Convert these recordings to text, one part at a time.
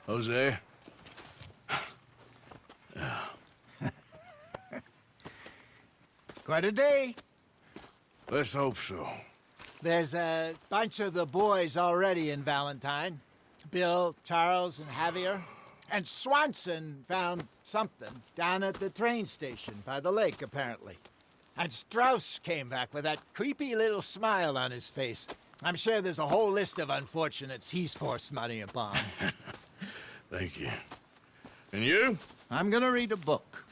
Jose? Quite a day. Let's hope so. There's a bunch of the boys already in Valentine. Bill, Charles, and Javier. And Swanson found something down at the train station by the lake, apparently. And Strauss came back with that creepy little smile on his face. I'm sure there's a whole list of unfortunates he's forced money upon. Thank you. And you? I'm gonna read a book.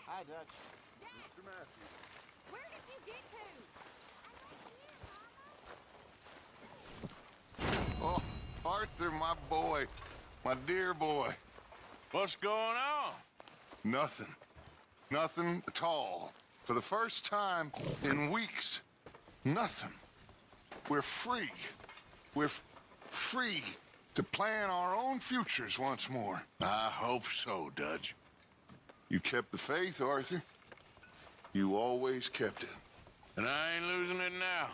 Hi, Dutch. Mr. Matthews. Where did you get to? Oh, Arthur, my boy. My dear boy. What's going on? Nothing. Nothing at all. For the first time in weeks. Nothing. We're free. We're free to plan our own futures once more. I hope so, Dutch. You kept the faith, Arthur. You always kept it. And I ain't losing it now.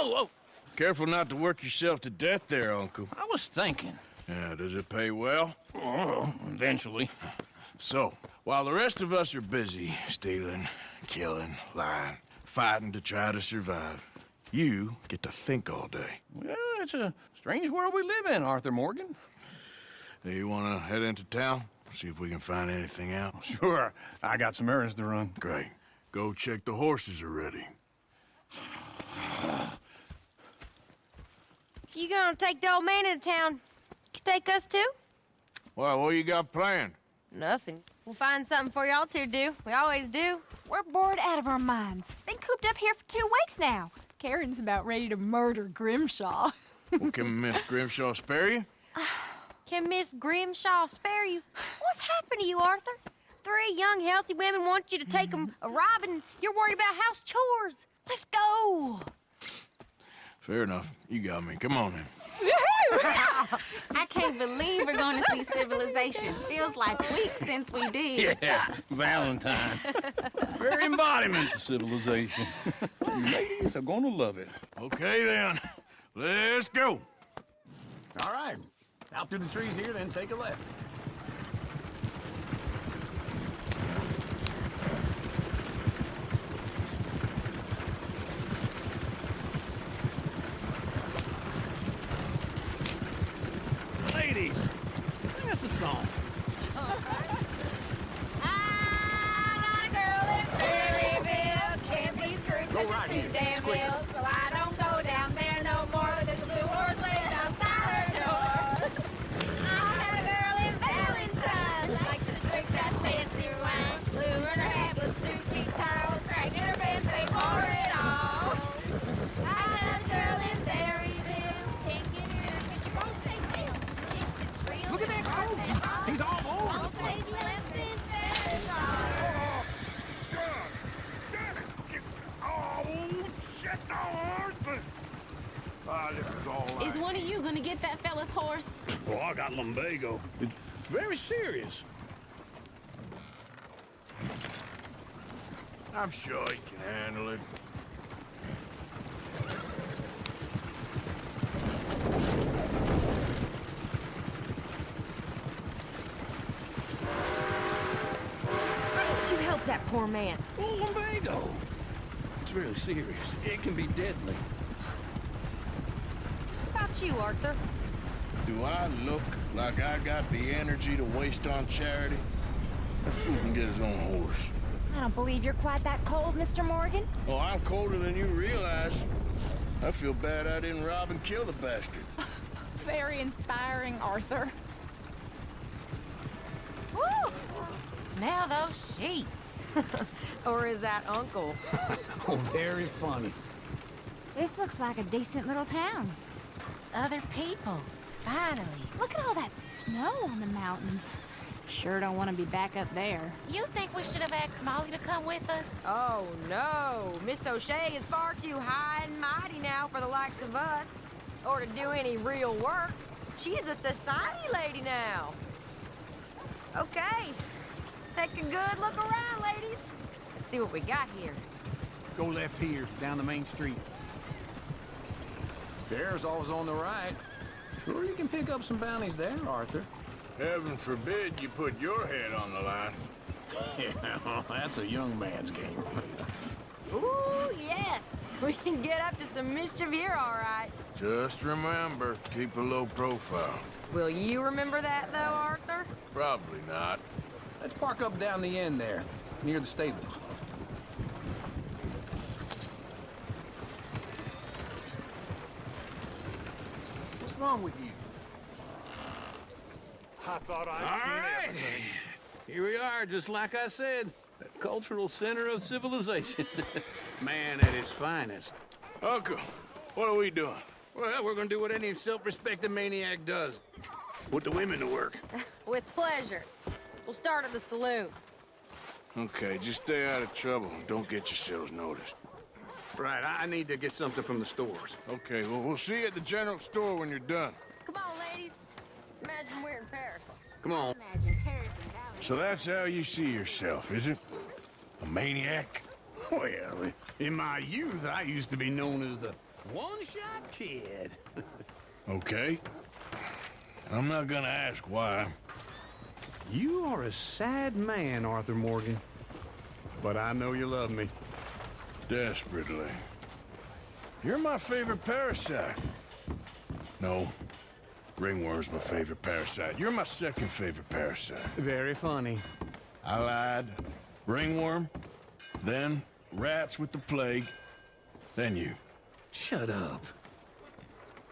Oh! Careful not to work yourself to death there, Uncle. I was thinking. Yeah, does it pay well? Oh, eventually. So, while the rest of us are busy stealing, killing, lying, fighting to try to survive, you get to think all day. Well, it's a strange world we live in, Arthur Morgan. Hey, you want to head into town? See if we can find anything out? Sure, I got some errands to run. Great. Go check the horses are ready. You gonna take the old man into town? You take us too? Well, what you got planned? Nothing. We'll find something for y'all to do. We always do. We're bored out of our minds. Been cooped up here for 2 weeks now. Karen's about ready to murder Grimshaw. Well, can Miss Grimshaw spare you? Can Miss Grimshaw spare you? What's happened to you, Arthur? 3 young, healthy women want you to take them a robbing. You're worried about house chores. Let's go. Fair enough. You got me. Come on then. I can't believe we're going to see civilization. Feels like weeks since we did. Yeah, Valentine. Very embodiment of civilization. Ladies are gonna love it. Okay then. Let's go. All right. Out through the trees here, then take a left. Ladies, sing us a song. I got a girl in Berryville. Can't be screwed 'cause right she's here. too damn ill. So I don't go down there no more. There's a blue horse laying outside her door. I had a girl in Valentine. Likes to drink that fancy wine. Blue in her hat was 2 feet tall. Crack in her pants, they pour it all. I had a girl in Berryville. Can't get her 'cause she won't stay still. She thinks it's real. Look at that coach. He's all over the place. Take less than $7. Oh, shit, no, Arthur! Ah, this is all right. Is one of you going to get that fella's horse? Well, I got lumbago. It's very serious. I'm sure he can handle it. Why didn't you help that poor man? Oh, lumbago. It's really serious. It can be deadly. What about you, Arthur? Do I look like I got the energy to waste on charity? That fool can get his own horse. I don't believe you're quite that cold, Mr. Morgan. Oh, I'm colder than you realize. I feel bad I didn't rob and kill the bastard. Very inspiring, Arthur. Woo! Smell those sheep. Or is that Uncle? Oh, very funny. This looks like a decent little town. Other people. Finally. Look at all that snow on the mountains. Sure don't want to be back up there. You think we should have asked Molly to come with us? Oh, no. Miss O'Shea is far too high and mighty now for the likes of us. Or to do any real work. She's a society lady now. Okay. Take a good look around, ladies. Let's see what we got here. Go left here, down the main street. Fair's always on the right. Sure you can pick up some bounties there, Arthur. Heaven forbid you put your head on the line. Yeah, that's a young man's game. Ooh, yes. We can get up to some mischief here, all right. Just remember, keep a low profile. Will you remember that, though, Arthur? Probably not. Let's park up down the end there, near the stables. What's wrong with you? All right. Here we are, just like I said. The cultural center of civilization. Man at its finest. Uncle, what are we doing? Well, we're gonna do what any self-respecting maniac does. Put the women to work. With pleasure. We'll start at the saloon. Okay, just stay out of trouble and don't get yourselves noticed. Right, I need to get something from the stores. Okay, well, we'll see you at the general store when you're done. Come on, ladies. Imagine we're in Paris. Come on. Imagine Paris and Valley. So that's how you see yourself, is it? A maniac? Well, in my youth, I used to be known as the one-shot kid. Okay. I'm not gonna ask why. You are a sad man, Arthur Morgan. But I know you love me. Desperately. You're my favorite parasite. No. Ringworm's my favorite parasite. You're my second favorite parasite. Very funny. I lied. Ringworm, then rats with the plague, then you. Shut up.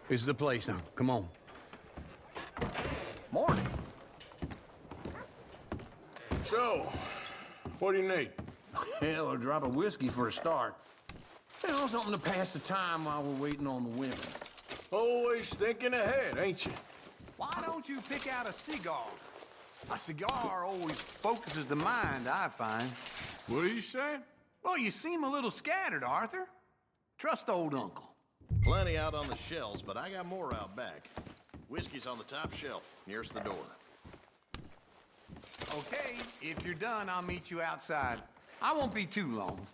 This is the place now. Come on. Morning. So, what do you need? Hell, a drop of whiskey for a start. You know, something to pass the time while we're waiting on the women. Always thinking ahead, ain't you? Why don't you pick out a cigar? A cigar always focuses the mind, I find. What are you saying? Well, you seem a little scattered, Arthur. Trust old uncle. Plenty out on the shelves, but I got more out back. Whiskey's on the top shelf, nearest the door. Okay, if you're done, I'll meet you outside. I won't be too long.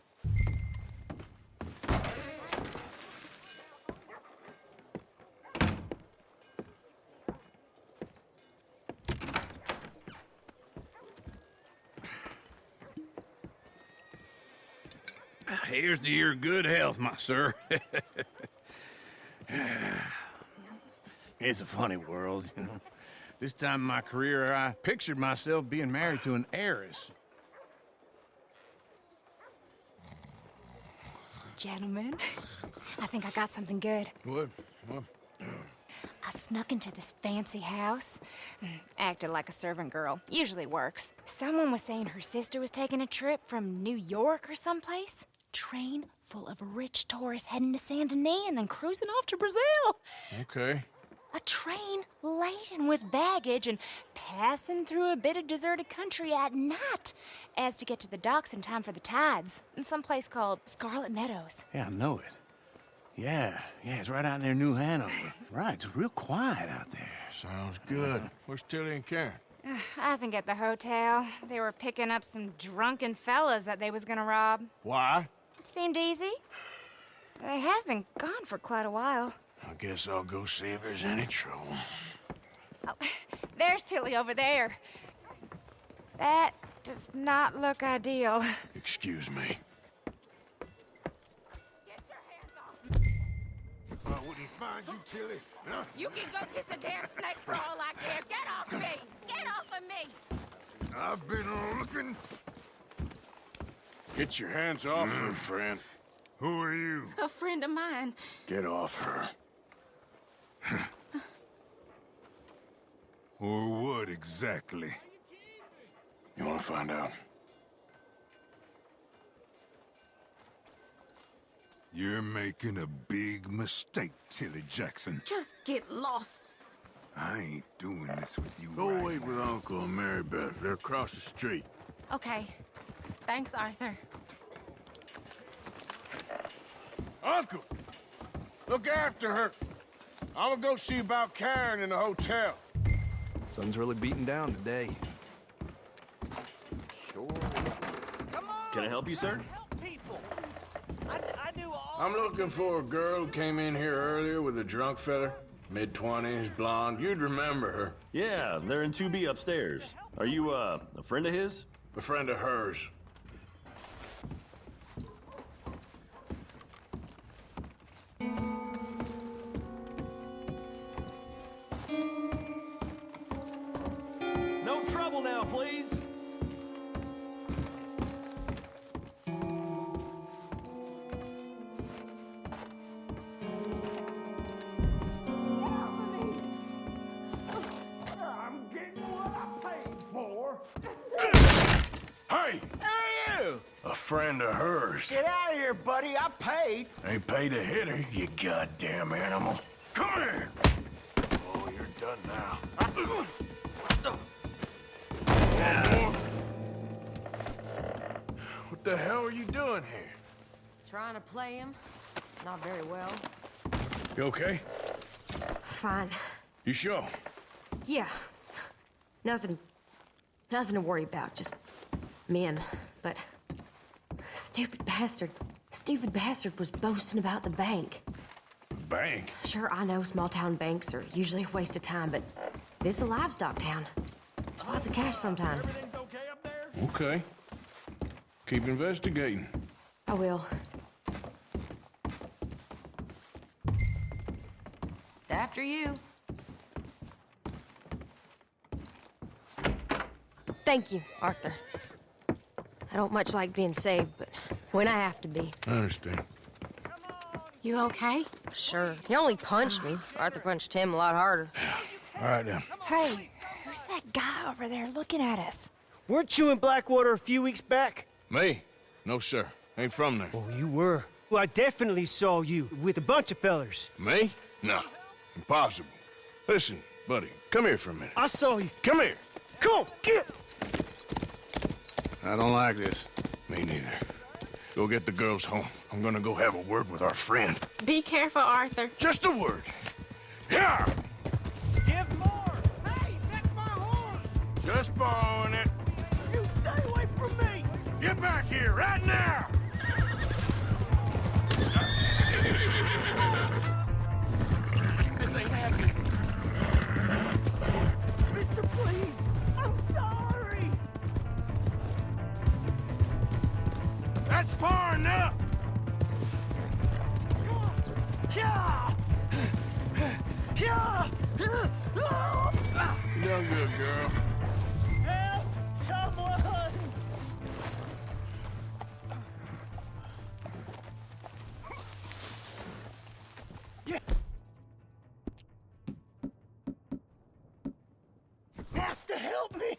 Here's to your good health, my sir. It's a funny world, you know. This time in my career, I pictured myself being married to an heiress. Gentlemen, I think I got something good. What? I snuck into this fancy house, acted like a servant girl. Usually works. Someone was saying her sister was taking a trip from New York or someplace. Train full of rich tourists heading to Saint Denis and then cruising off to Brazil. Okay. A train laden with baggage and passing through a bit of deserted country at night as to get to the docks in time for the tides in some place called Scarlet Meadows. Yeah, I know it. Yeah, it's right out near New Hanover. Right, it's real quiet out there. Sounds good. Where's Tilly and Karen? I think at the hotel. They were picking up some drunken fellas that they was gonna rob. Why? It seemed easy. They have been gone for quite a while. I guess I'll go see if there's any trouble. Oh, there's Tilly over there. That does not look ideal. Excuse me. Get your hands off. I wouldn't find you, Tilly. Huh? You can go kiss a damn snake for all I care. Get off me! Get off of me! I've been looking. Get your hands off her, friend. Who are you? A friend of mine. Get off her. Or what exactly? You want to find out? You're making a big mistake, Tilly Jackson. Just get lost. I ain't doing this with you Go right wait with Uncle and Mary Beth. They're across the street. Okay. Thanks, Arthur. Uncle! Look after her. I'm gonna go see about Karen in the hotel. Sun's really beating down today. Can I help you, sir? I'm looking for a girl who came in here earlier with a drunk fella. Mid-20s, blonde. You'd remember her. Yeah, they're in 2B upstairs. Are you, a friend of his? A friend of hers. No trouble now, please. Hey! Who are you? A friend of hers. Get out of here, buddy. I paid. Ain't paid to hit her, you goddamn animal. Come here! Oh, you're done now. What the hell are you doing here? Trying to play him. Not very well. You okay? Fine. You sure? Yeah. Nothing to worry about. Just men. But stupid bastard was boasting about the bank. Bank? Sure, I know small town banks are usually a waste of time, but this is a livestock town. There's lots of cash sometimes. Everything's okay up there? Okay. Keep investigating. I will. After you. Thank you, Arthur. I don't much like being saved, but when I have to be. I understand. You okay? Sure. He only punched me. Arthur punched him a lot harder. All right, then. Hey, who's that guy over there looking at us? Weren't you in Blackwater a few weeks back? Me? No, sir. Ain't from there. Oh, you were. Well, I definitely saw you with a bunch of fellers. Me? No. Impossible. Listen, buddy, come here for a minute. I saw you. Come here. Come on, get! I don't like this. Me neither. Go get the girls home. I'm gonna go have a word with our friend. Be careful, Arthur. Just a word. Yeah! Give more! Hey, that's my horse! Just borrowing it. You stay away from me! Get back here right now! This ain't happening. Mister, please! I'm sorry! That's far enough! Yeah! Yeah! You done good, girl. Help! Someone! Yeah! You have to help me!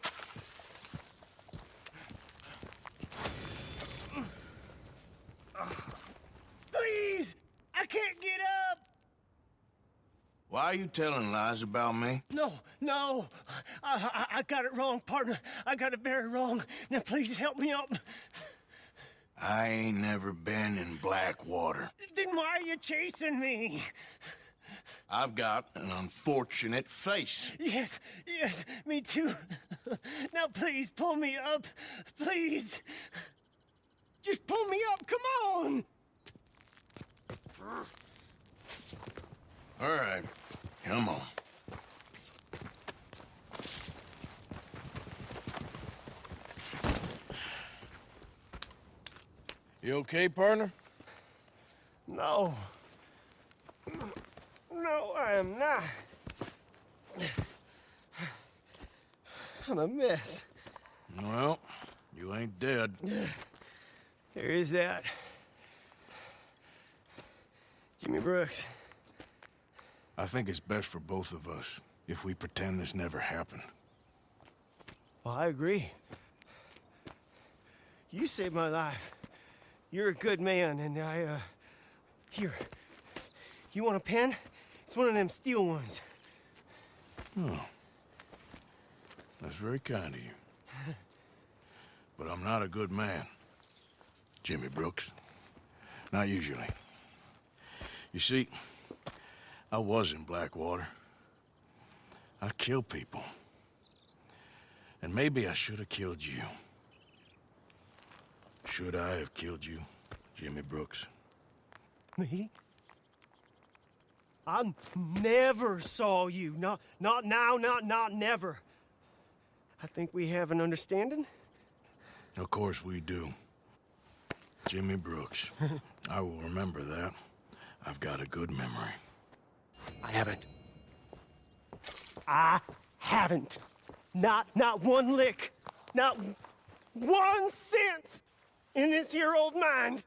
Please! I can't get up! Why are you telling lies about me? No. I got it wrong, partner. I got it very wrong. Now please help me up. I ain't never been in Blackwater. Then why are you chasing me? I've got an unfortunate face. Yes, me too. Now please pull me up. Please. Just pull me up, come on. All right, come on. You okay, partner? No, I am not. I'm a mess. Well, you ain't dead. There is that. Jimmy Brooks. I think it's best for both of us if we pretend this never happened. Well, I agree. You saved my life. You're a good man, and here. You want a pen? It's one of them steel ones. Oh. That's very kind of you. But I'm not a good man, Jimmy Brooks. Not usually. You see, I was in Blackwater. I killed people. And maybe I should have killed you. Should I have killed you, Jimmy Brooks? Me? I never saw you. Not now, not never. I think we have an understanding. Of course we do. Jimmy Brooks. I will remember that. I've got a good memory. I haven't. Not one lick. Not 1 cent in this here old mind.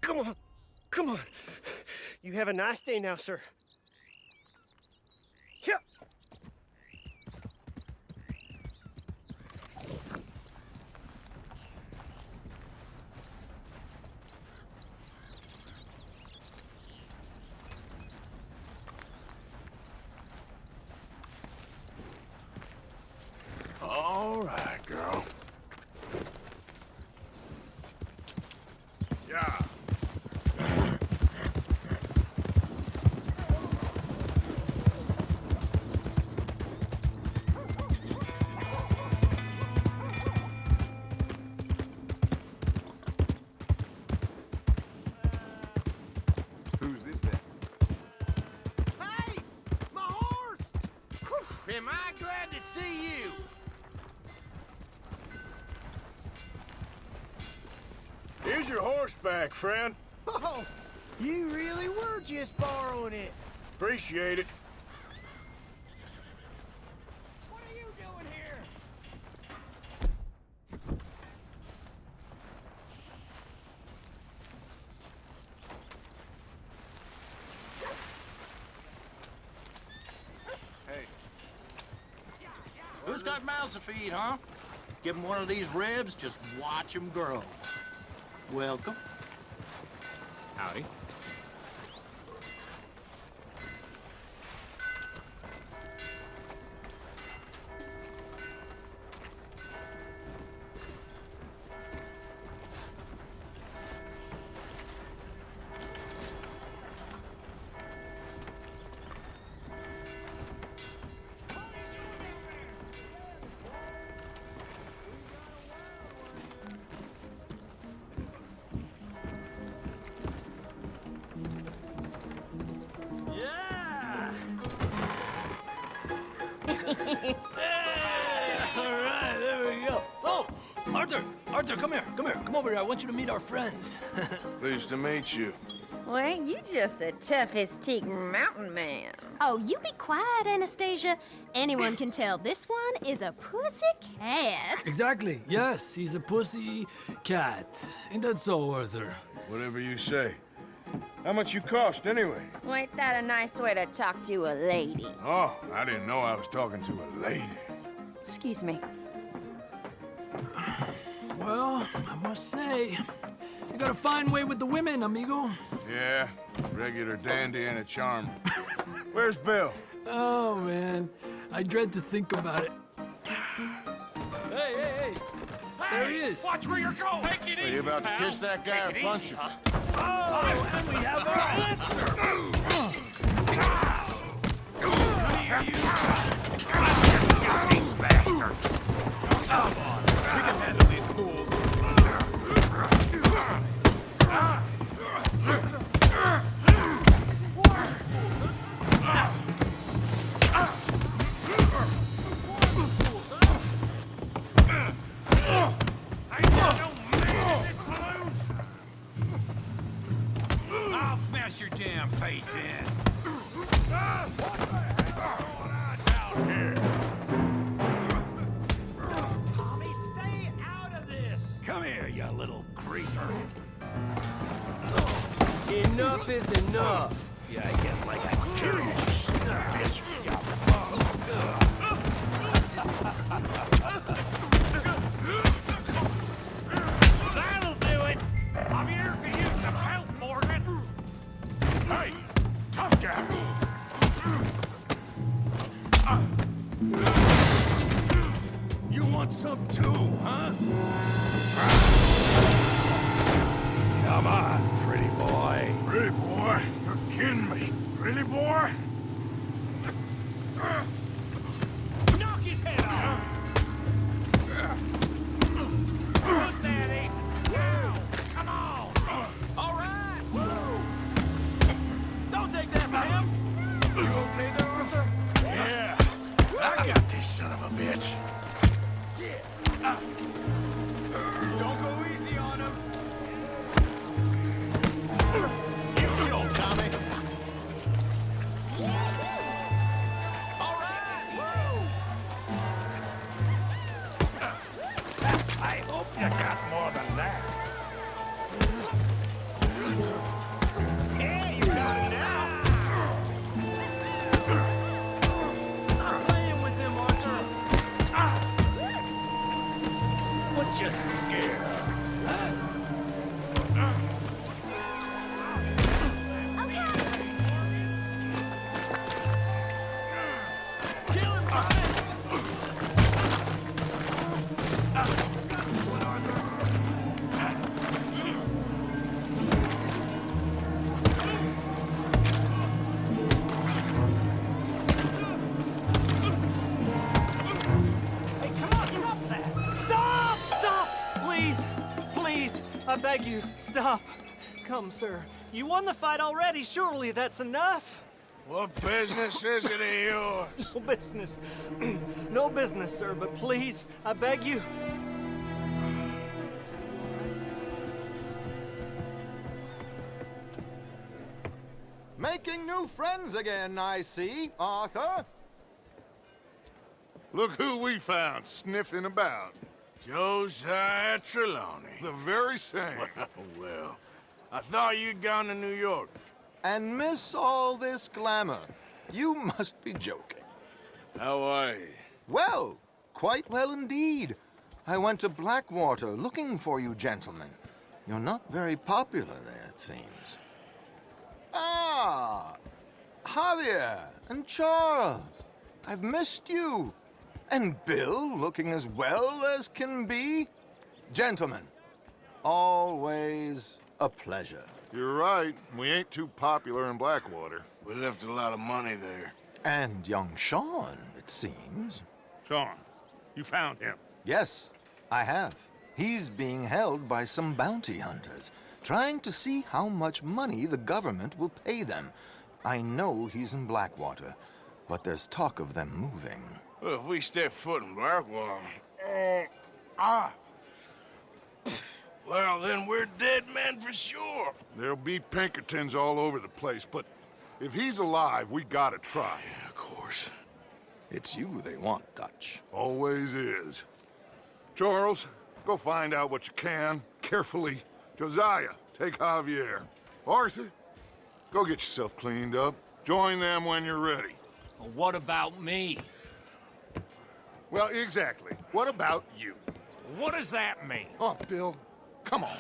Come on. You have a nice day now, sir. Yeah. All right, girl. Yeah. Who's this then? Hey! My horse! Am I glad to see you? Here's your horseback, friend. Oh, you really were just borrowing it. Appreciate it. What are you doing here? Hey. Who's got mouths to feed, huh? Give him one of these ribs, just watch him grow. Welcome. Howdy. All right, there we go. Oh, Arthur, come here. Come over here. I want you to meet our friends. Pleased to meet you. Well, ain't you just a toughest mountain man? Oh, you be quiet, Anastasia. Anyone can tell this one is a pussy cat. Exactly. Yes, he's a pussy cat. Ain't that so, Arthur? Whatever you say. How much you cost, anyway? Well, ain't that a nice way to talk to a lady? Oh, I didn't know I was talking to a lady. Excuse me. Well, I must say, you got a fine way with the women, amigo. Yeah, regular dandy and a charm. Where's Bill? Oh, man. I dread to think about it. Hey! There he is. Watch where you're going! Take it Are easy, you about to pal. kiss that guy or Take it punch easy, him? huh? Oh, and we have our answer. These bastards! Come on, we can handle these fools. I'll smash your damn face in. Tommy, stay out of this. Come here, you little greaser. Enough is enough. Yeah, I get like I kill you, you snap bitch. That'll do it. I'm here to use some help, Morgan. Hey, tough guy. You want some too, huh? Come on, pretty boy. Pretty boy? You're kidding me. Really, boy? Knock his head off! Look, Daddy! Now! Come on! All right, woo! Don't take that from him. You okay there, Arthur? Yeah. I got this son of a bitch. Don't go easy on him. You show, Tommy. All right, woo! I hope you got more than that. Yeah, you got it now! Playing with him, Arthur. What you scared of, huh? Kill him, Tommy! Hey, come on, stop that! Stop! Stop! Please! Please! I beg you, stop. Come, sir. You won the fight already. Surely that's enough. What business is it of yours? No business. No business, sir, but please, I beg you. Making new friends again, I see, Arthur. Look who we found sniffing about. Josiah Trelawney. The very same. Well, I thought you'd gone to New York. And miss all this glamour. You must be joking. How are you? Well, quite well indeed. I went to Blackwater looking for you gentlemen. You're not very popular there, it seems. Ah, Javier and Charles. I've missed you. And Bill looking as well as can be. Gentlemen, always a pleasure. You're right. We ain't too popular in Blackwater. We left a lot of money there. And young Sean, it seems. Sean, you found him. Yes, I have. He's being held by some bounty hunters, trying to see how much money the government will pay them. I know he's in Blackwater, but there's talk of them moving. Well, if we step foot in Blackwater... Well, then we're dead men for sure. There'll be Pinkertons all over the place, but if he's alive, we gotta try. Yeah, of course. It's you they want, Dutch. Always is. Charles, go find out what you can, carefully. Josiah, take Javier. Arthur, go get yourself cleaned up. Join them when you're ready. Well, what about me? Well, exactly. What about you? What does that mean? Oh, Bill, come on.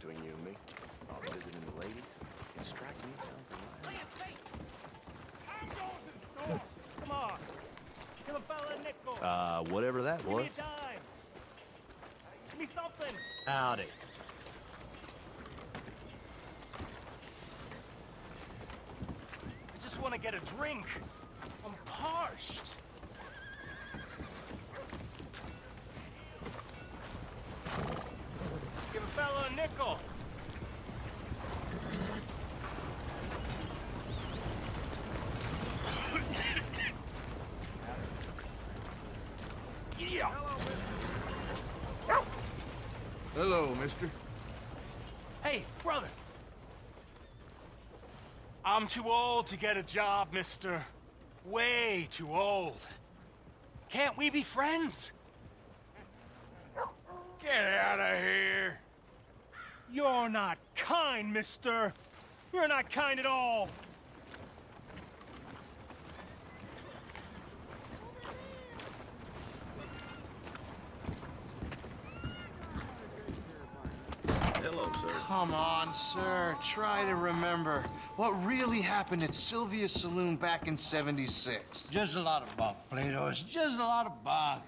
Between you and me, I'll be visiting the ladies and strike me down for mine. I'm going to the store. Come on. Give a fella a nickel. Whatever that Give me a was. dime. Give me something. Howdy. I just want to get a drink. I'm parched. Give a fella a nickel. Hello, mister. Hey, brother. I'm too old to get a job, mister. Way too old. Can't we be friends? Get out of here. You're not kind, mister. You're not kind at all. Hello, sir. Come on, sir. Try to remember what really happened at Sylvia's Saloon back in '76. Just a lot of bunk, Plato. It's just a lot of bunk.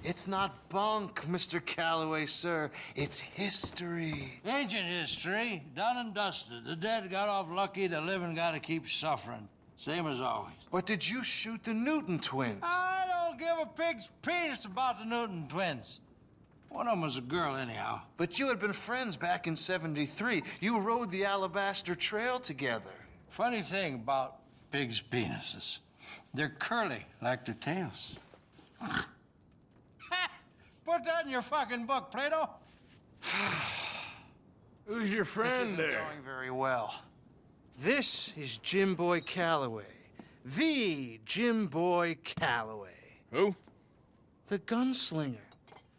It's not bunk, Mr. Calloway, sir. It's history. Ancient history, done and dusted. The dead got off lucky, the living gotta keep suffering. Same as always. But did you shoot the Newton twins? I don't give a pig's penis about the Newton twins. One of them was a girl, anyhow. But you had been friends back in '73. You rode the Alabaster Trail together. Funny thing about pigs' penises. They're curly, like their tails. Put that in your fucking book, Plato. Who's your friend this isn't there? going very well. This is Jim Boy Calloway. The Jim Boy Calloway. Who? The gunslinger.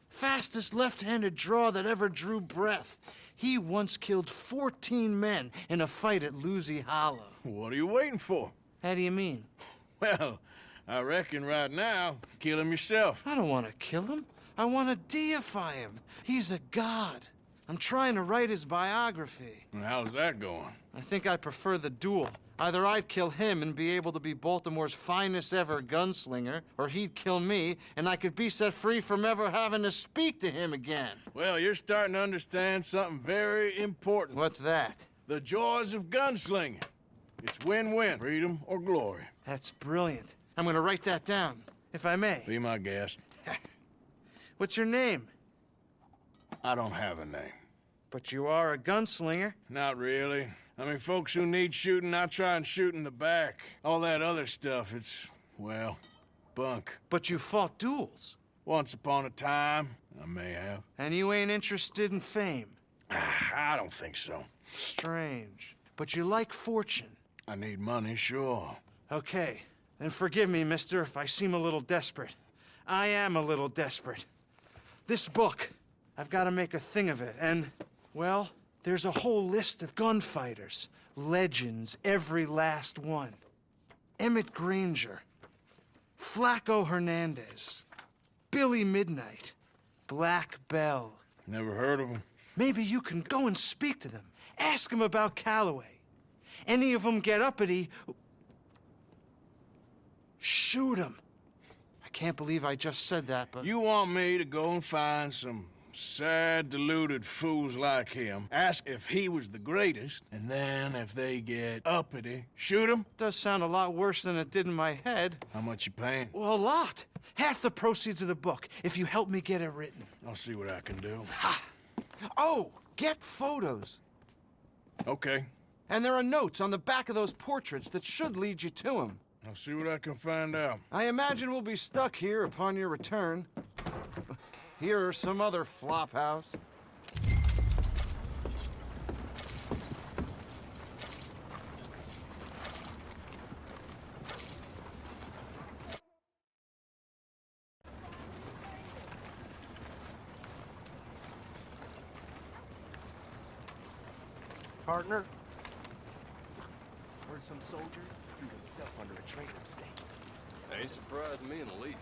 Fastest left-handed draw that ever drew breath. He once killed 14 men in a fight at Lucy Hollow. What are you waiting for? How do you mean? Well, I reckon right now, kill him yourself. I don't want to kill him. I want to deify him. He's a god. I'm trying to write his biography. And how's that going? I think I prefer the duel. Either I'd kill him and be able to be Baltimore's finest ever gunslinger, or he'd kill me and I could be set free from ever having to speak to him again. Well, you're starting to understand something very important. What's that? The joys of gunslinging. It's win-win, freedom or glory. That's brilliant. I'm gonna write that down, if I may. Be my guest. What's your name? I don't have a name. But you are a gunslinger. Not really. I mean, folks who need shooting, I try and shoot in the back. All that other stuff, it's, well, bunk. But you fought duels. Once upon a time, I may have. And you ain't interested in fame. I don't think so. Strange. But you like fortune. I need money, sure. Okay. Then forgive me, mister, if I seem a little desperate. I am a little desperate. This book, I've got to make a thing of it, and, well, there's a whole list of gunfighters. Legends, every last one. Emmett Granger, Flaco Hernandez, Billy Midnight, Black Bell. Never heard of him. Maybe you can go and speak to them. Ask them about Calloway. Any of them get uppity, shoot them. I can't believe I just said that, but... You want me to go and find some sad, deluded fools like him, ask if he was the greatest, and then if they get uppity, shoot him? Does sound a lot worse than it did in my head. How much you paying? Well, a lot. Half the proceeds of the book, if you help me get it written. I'll see what I can do. Ha! Oh, get photos. Okay. And there are notes on the back of those portraits that should lead you to him. I'll see what I can find out. I imagine we'll be stuck here upon your return. Here or some other flop house. Partner? Heard some soldier threw himself under a train upstate. Ain't surprised me in the least.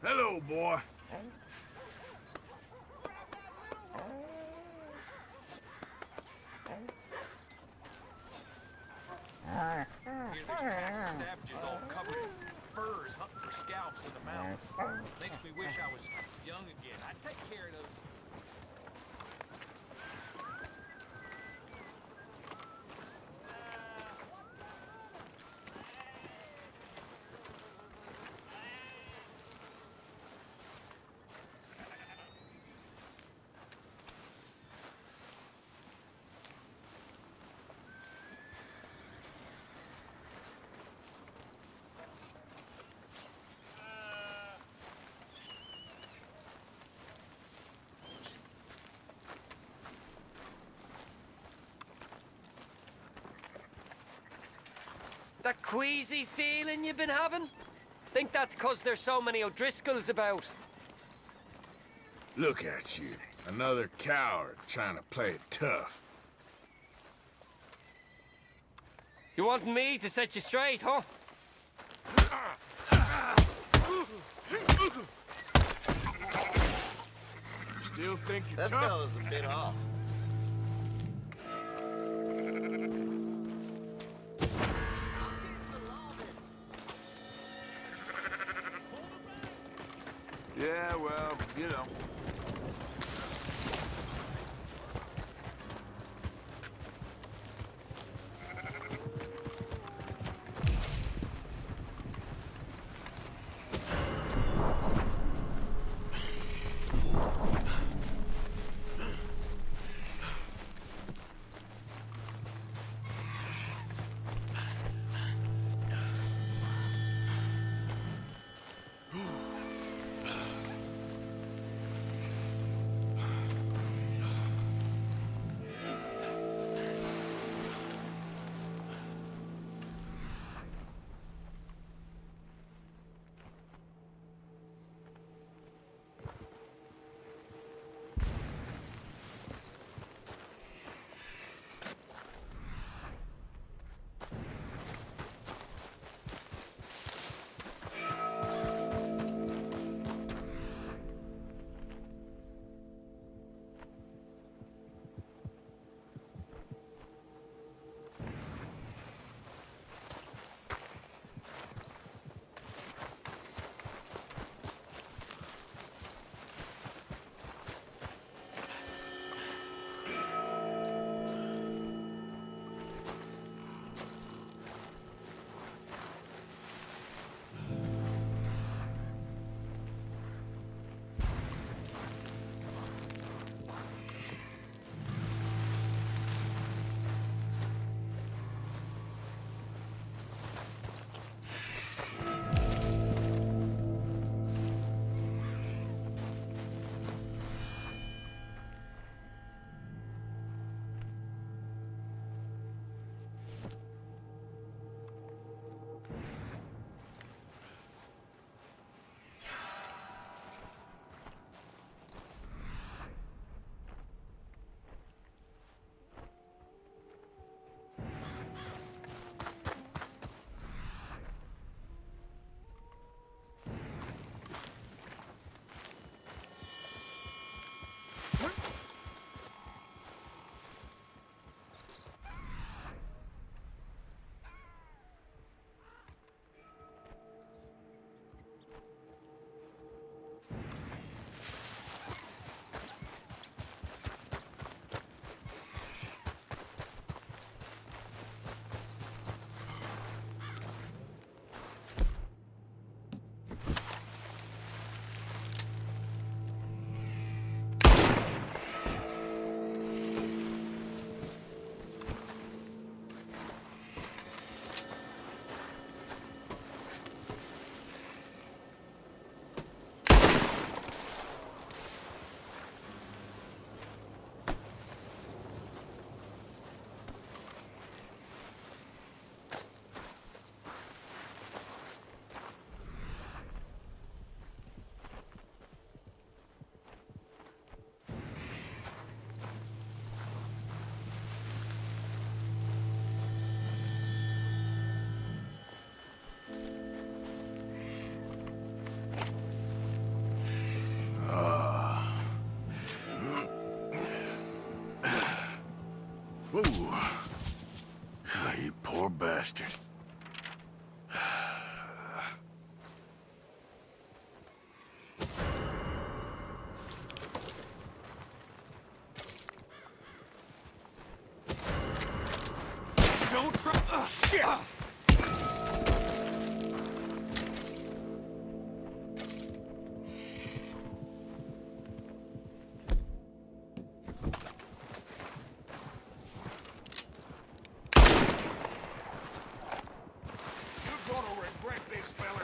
Hello, boy. Savages all covered in fur That queasy feeling you've been having? Think that's 'cause there's so many O'Driscolls about. Look at you. Another coward trying to play it tough. You want me to set you straight, huh? Still think you're That tough? fella's a bit off. Yeah, well, you know. Whoa. Ah, you poor bastard. Don't try. Shit! You're gonna regret this, fella.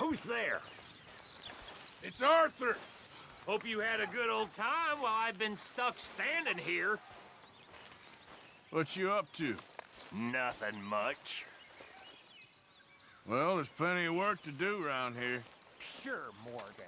Who's there? It's Arthur! Hope you had a good old time while I've been stuck standing here. What you up to? Nothing much. Well, there's plenty of work to do around here. Sure, Morgan.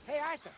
Hey, Arthur.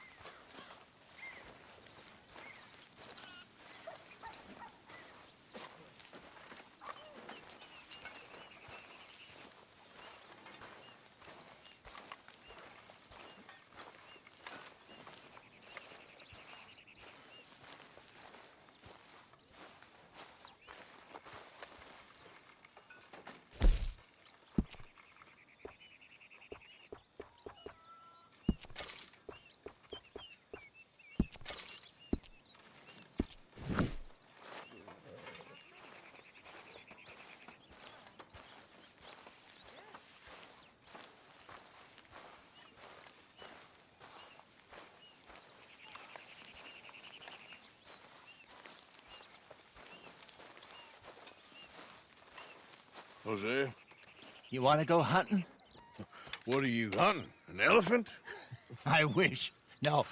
Jose? You want to go hunting? What are you hunting? An elephant? I wish. No.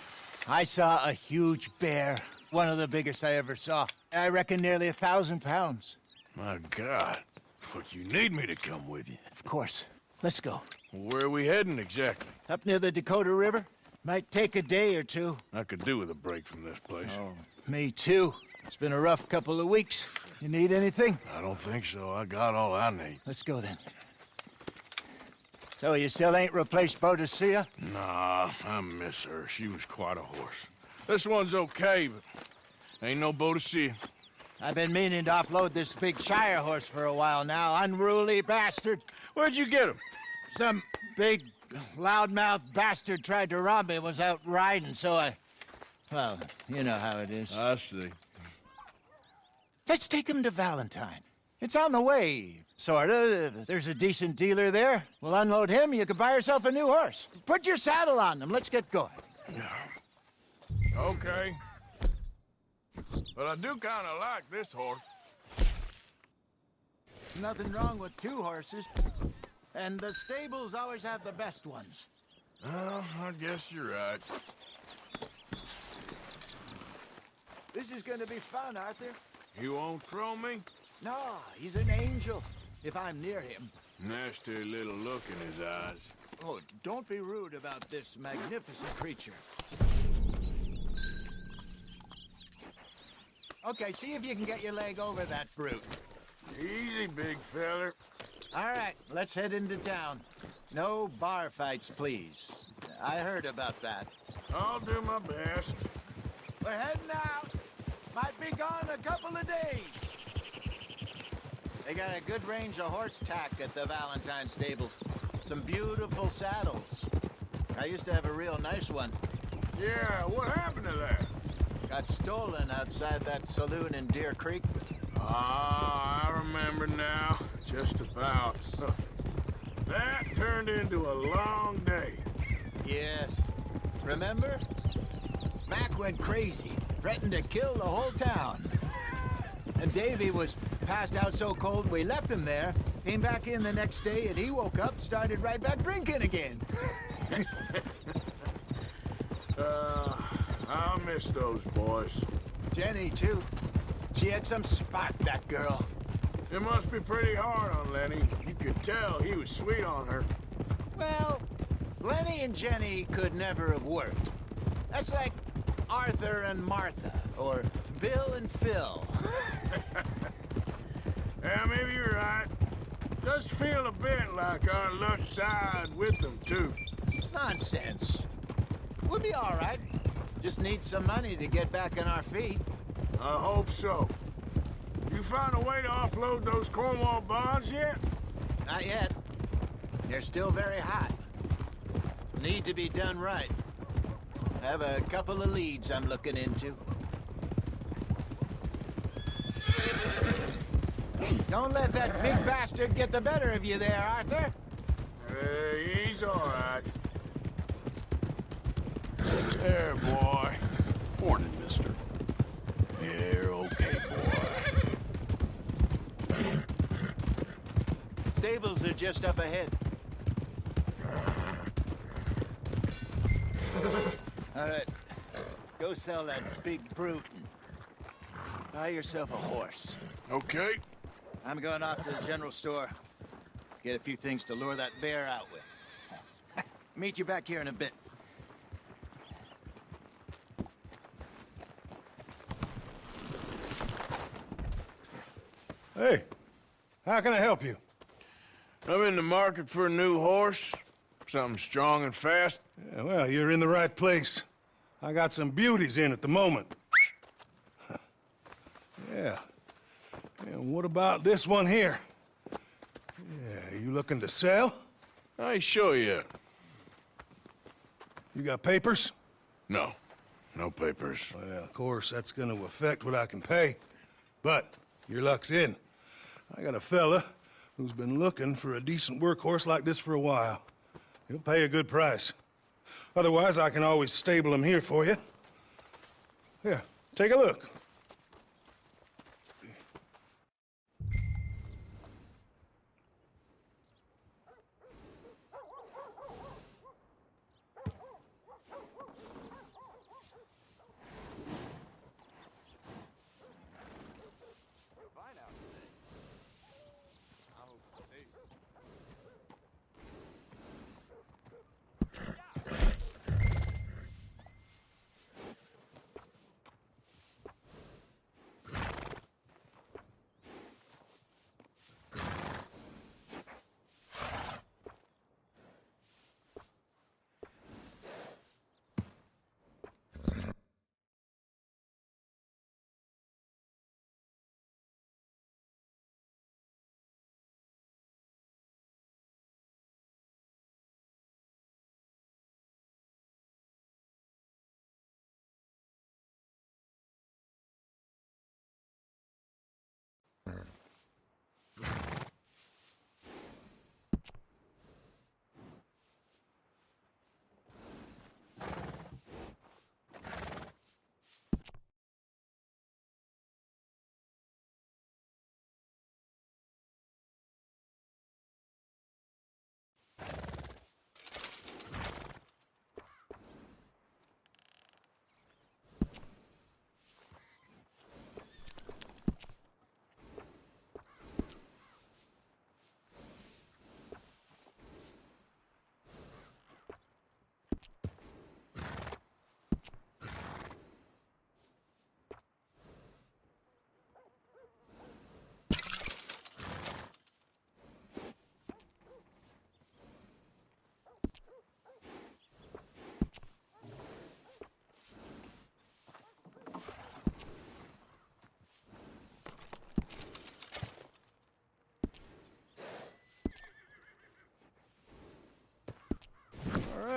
I saw a huge bear. One of the biggest I ever saw. I reckon nearly 1,000 pounds. My God. But you need me to come with you. Of course. Let's go. Where are we heading exactly? Up near the Dakota River. Might take a day or two. I could do with a break from this place. Oh, me too. It's been a rough couple of weeks. You need anything? I don't think so. I got all I need. Let's go then. So you still ain't replaced Boadicea? Nah, I miss her. She was quite a horse. This one's okay, but ain't no Boadicea. I've been meaning to offload this big Shire horse for a while now. Unruly bastard. Where'd you get him? Some big, loudmouth bastard tried to rob me, was out riding, so I... Well, you know how it is. I see. Let's take him to Valentine. It's on the way, sorta. There's a decent dealer there. We'll unload him, you can buy yourself a new horse. Put your saddle on them, let's get going. Okay. But I do kind of like this horse. Nothing wrong with two horses. And the stables always have the best ones. Well, I guess you're right. This is gonna be fun, Arthur. You won't throw me? No, he's an angel, if I'm near him. Nasty little look in his eyes. Oh, don't be rude about this magnificent creature. Okay, see if you can get your leg over that brute. Easy, big feller. All right, let's head into town. No bar fights, please. I heard about that. I'll do my best. We're heading out. Might be gone a couple of days. They got a good range of horse tack at the Valentine stables. Some beautiful saddles. I used to have a real nice one. Yeah, what happened to that? Got stolen outside that saloon in Deer Creek. Ah, I remember now. Just about. That turned into a long day. Yes. Remember? Mac went crazy, threatened to kill the whole town. And Davy was passed out so cold we left him there, came back in the next day, and he woke up, started right back drinking again. I'll miss those boys. Jenny, too. She had some spark, that girl. It must be pretty hard on Lenny. You could tell he was sweet on her. Well, Lenny and Jenny could never have worked. That's like Arthur and Martha, or Bill and Phil. Yeah, maybe you're right. Does feel a bit like our luck died with them, too. Nonsense. We'll be all right. Just need some money to get back on our feet. I hope so. You found a way to offload those Cornwall bonds yet? Not yet. They're still very hot. Need to be done right. I have a couple of leads I'm looking into. Don't let that big bastard get the better of you there, Arthur. He's all right. There, boy. Morning, mister. You're okay, boy. Stables are just up ahead. All right. Go sell that big brute and buy yourself a horse. Okay. I'm going off to the general store. Get a few things to lure that bear out with. Meet you back here in a bit. Hey, how can I help you? I'm in the market for a new horse. Something strong and fast. Yeah, well, you're in the right place. I got some beauties in at the moment. Yeah. And what about this one here? Yeah, you looking to sell? I ain't sure yet. You got papers? No. No papers. Well, of course, that's gonna affect what I can pay. But your luck's in. I got a fella who's been looking for a decent workhorse like this for a while. He'll pay a good price. Otherwise, I can always stable him here for you. Here, take a look.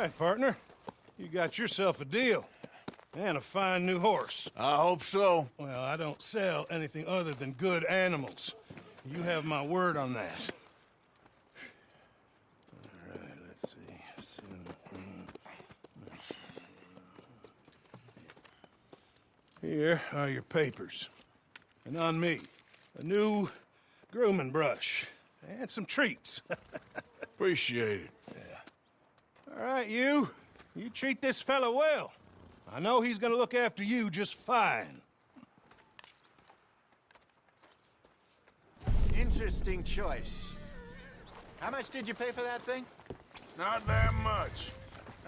right, partner. You got yourself a deal. And a fine new horse. I hope so. Well, I don't sell anything other than good animals. You have my word on that. All right, let's see. Here are your papers. And on me, a new grooming brush. And some treats. Appreciate it. Yeah. All right, you. You treat this fella well. I know he's gonna look after you just fine. Interesting choice. How much did you pay for that thing? Not that much.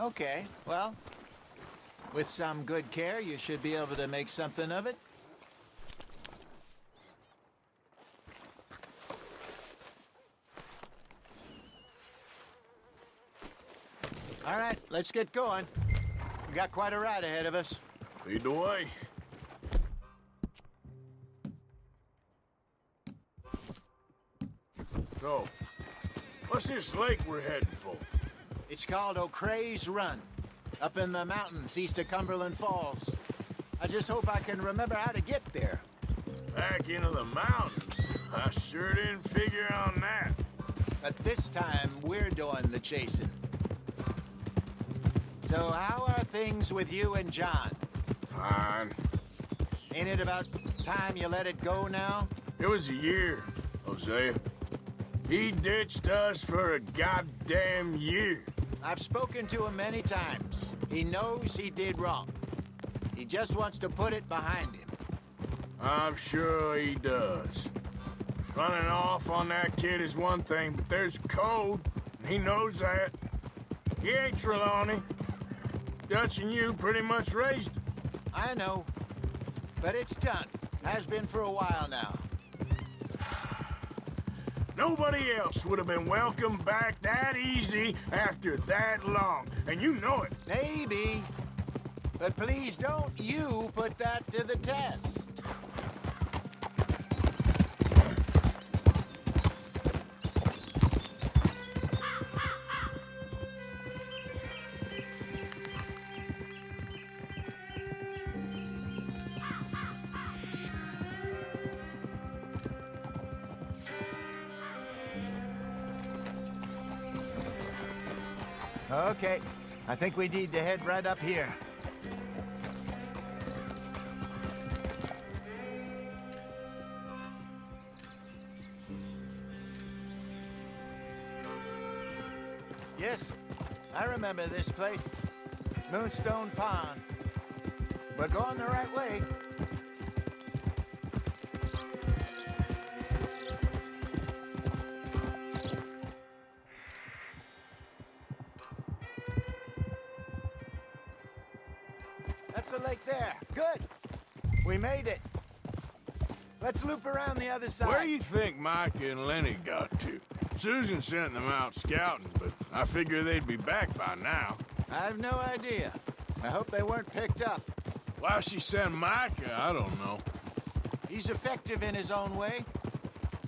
Okay, well, with some good care, you should be able to make something of it. All right, let's get going. We got quite a ride ahead of us. Lead the way. So, what's this lake we're heading for? It's called O'Creagh's Run, up in the mountains east of Cumberland Falls. I just hope I can remember how to get there. Back into the mountains? I sure didn't figure on that. But this time, we're doing the chasing. So how are things with you and John? Fine. Ain't it about time you let it go now? It was a year, Hosea. He ditched us for a goddamn year. I've spoken to him many times. He knows he did wrong. He just wants to put it behind him. I'm sure he does. Running off on that kid is one thing, but there's a code, and he knows that. He ain't Trelawney. Dutch and you pretty much raised him. I know, but it's done. Has been for a while now. Nobody else would have been welcomed back that easy after that long, and you know it. Maybe, but please don't you put that to the test. Okay, I think we need to head right up here. Yes, I remember this place. Moonstone Pond. We're going the right way. That's the lake there. Good. We made it. Let's loop around the other side. Where do you think Micah and Lenny got to? Susan sent them out scouting, but I figure they'd be back by now. I have no idea. I hope they weren't picked up. Why she sent Micah, I don't know. He's effective in his own way.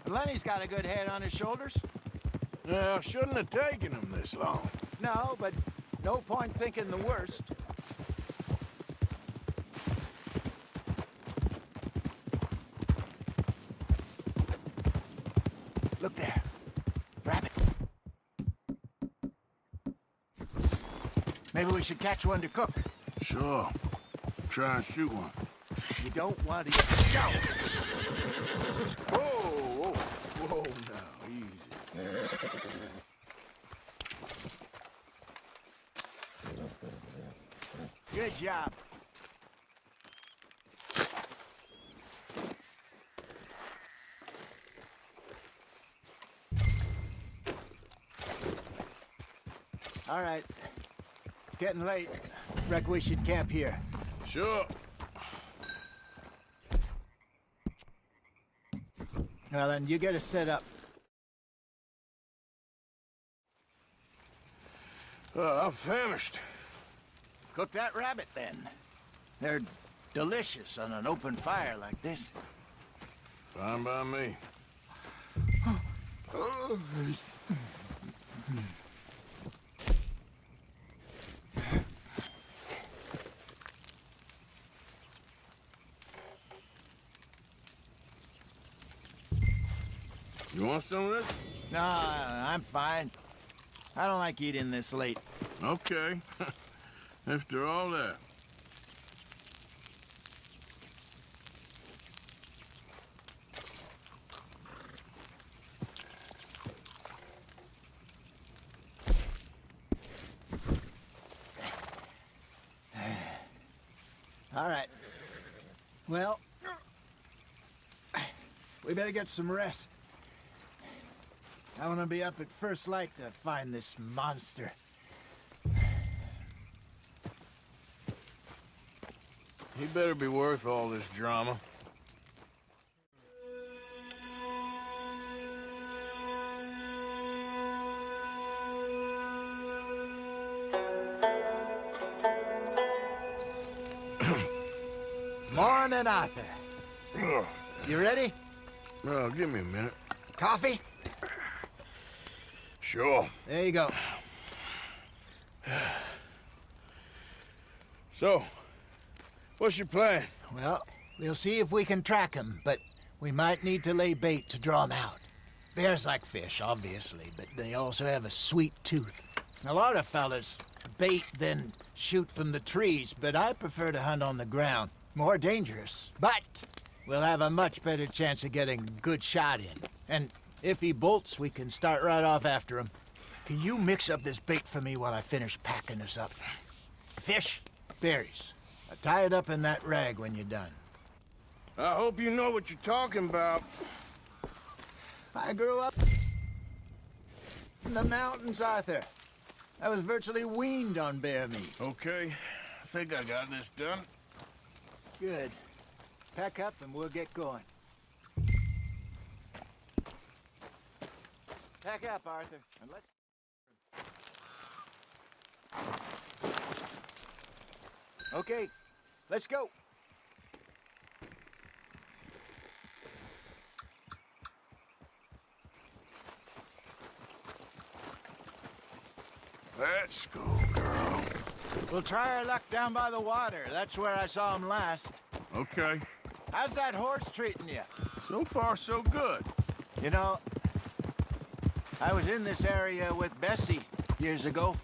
Lenny's got a good head on his shoulders. Well, shouldn't have taken him this long. No, but no point thinking the worst. Look there. Rabbit. Maybe we should catch one to cook. Sure. Try and shoot one. You don't want to get shot. Whoa, whoa, whoa, now, easy. Good job. All right. It's getting late. Reckon we should camp here. Sure. Well, then, you get us set up. I'm famished. Cook that rabbit, then. They're delicious on an open fire like this. Fine by me. want some of this? No, I'm fine. I don't like eating this late. Okay. After all that. All right. Well, we better get some rest. I want to be up at first light to find this monster. He better be worth all this drama. Morning, Arthur. You ready? Well, give me a minute. Coffee? Sure. There you go. So, what's your plan? Well, we'll see if we can track him, but we might need to lay bait to draw him out. Bears like fish, obviously, but they also have a sweet tooth. A lot of fellas bait, then shoot from the trees, but I prefer to hunt on the ground. More dangerous, but we'll have a much better chance of getting a good shot in. And if he bolts, we can start right off after him. Can you mix up this bait for me while I finish packing this up? Fish, berries. Tie it up in that rag when you're done. I hope you know what you're talking about. I grew up in the mountains, Arthur. I was virtually weaned on bear meat. Okay, I think I got this done. Good. Pack up and we'll get going. Pack up, Arthur, and let's... Okay, let's go. Let's go, girl. We'll try our luck down by the water. That's where I saw him last. Okay. How's that horse treating you? So far, so good. You know, I was in this area with Bessie years ago.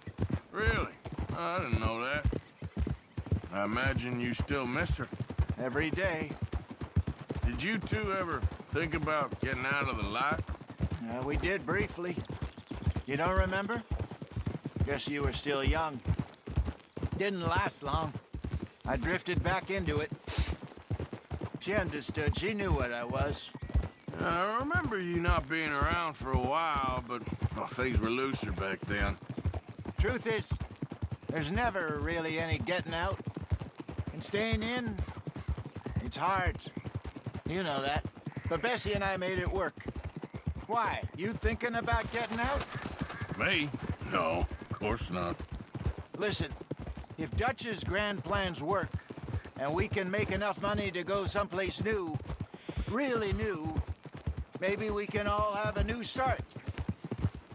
Really? I didn't know that. I imagine you still miss her. Every day. Did you two ever think about getting out of the life? We did briefly. You don't remember? Guess you were still young. Didn't last long. I drifted back into it. She understood. She knew what I was. I remember you not being around for a while, but well, things were looser back then. Truth is, there's never really any getting out. And staying in, it's hard. You know that. But Bessie and I made it work. Why? You thinking about getting out? Me? No, of course not. Listen, if Dutch's grand plans work, and we can make enough money to go someplace new, really new, maybe we can all have a new start.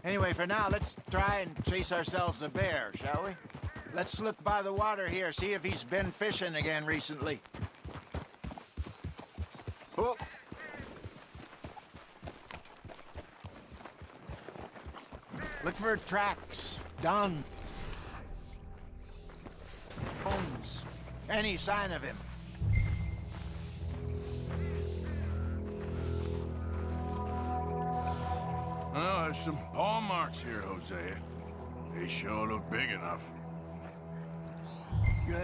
Anyway, for now, let's try and chase ourselves a bear, shall we? Let's look by the water here, see if he's been fishing again recently. Oh. Look for tracks, dung, bones, any sign of him. Well, there's some paw marks here, Hosea. They sure look big enough. Good.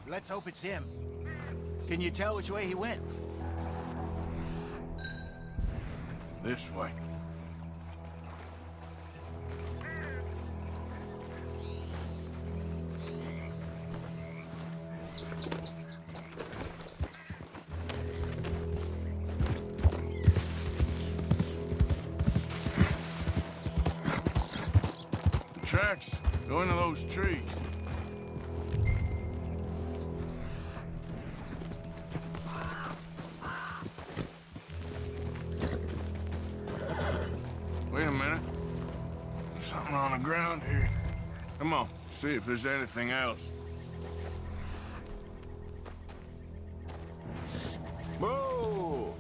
Let's hope it's him. Can you tell which way he went? This way. Tracks go into those trees. Wait a minute. There's something on the ground here. Come on, see if there's anything else. Whoa!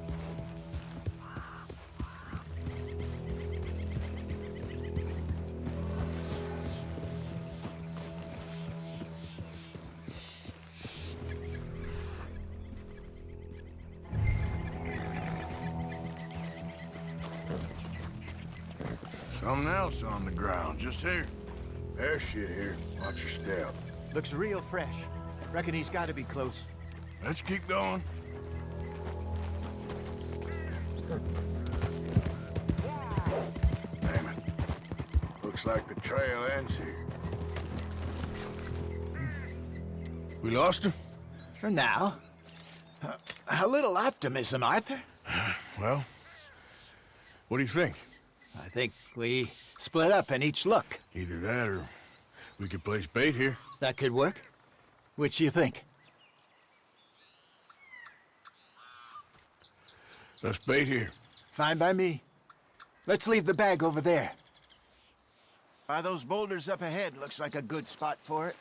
Something else on the ground, just here. There's shit here. Watch your step. Looks real fresh. Reckon he's got to be close. Let's keep going. Damn it. Looks like the trail ends here. We lost him? For now. A little optimism, Arthur. Well, what do you think? I think we split up and each look. Either that or we could place bait here. That could work. Which you think? Let's bait here. Fine by me. Let's leave the bag over there. By those boulders up ahead, looks like a good spot for it.